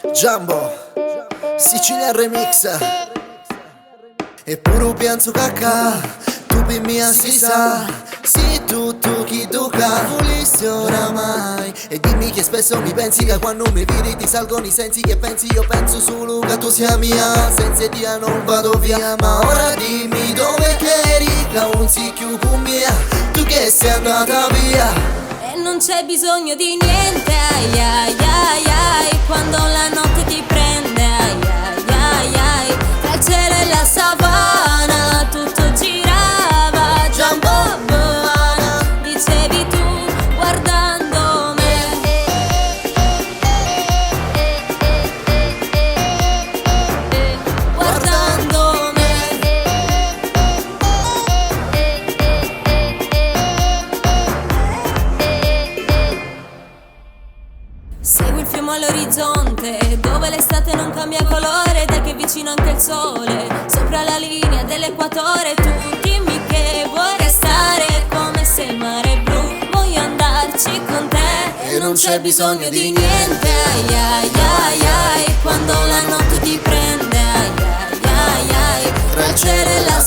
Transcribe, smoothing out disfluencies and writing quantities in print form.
Jumbo, Sicilia Remix. Eppure penso cacca, tu per me si sa. Sì, tu chi duca, volessi oramai. E dimmi che spesso mi pensi che quando mi vedi ti salgono i sensi. Che pensi, io penso solo che tu sia mia. Senza di non vado via. Ma ora dimmi dove che eri, che non si più con mia. Tu che sei andata via. E non c'è bisogno di niente, ai ai ai ai, quando la notte ti prende, ai ai ai ai, tra il cielo e la savana tutto girava, Jumbo Boana, dicevi tu guardando me. Guardando me. Segui il fiume all'orizzonte, dove l'estate non cambia colore, dai che è vicino anche il sole, sopra la linea dell'equatore. Tu dimmi che vuoi restare, come se il mare è blu, voglio andarci con te. E non c'è bisogno di niente, ai ai ai ai, quando la notte ti prende, ai ai ai ai, tra il cielo e la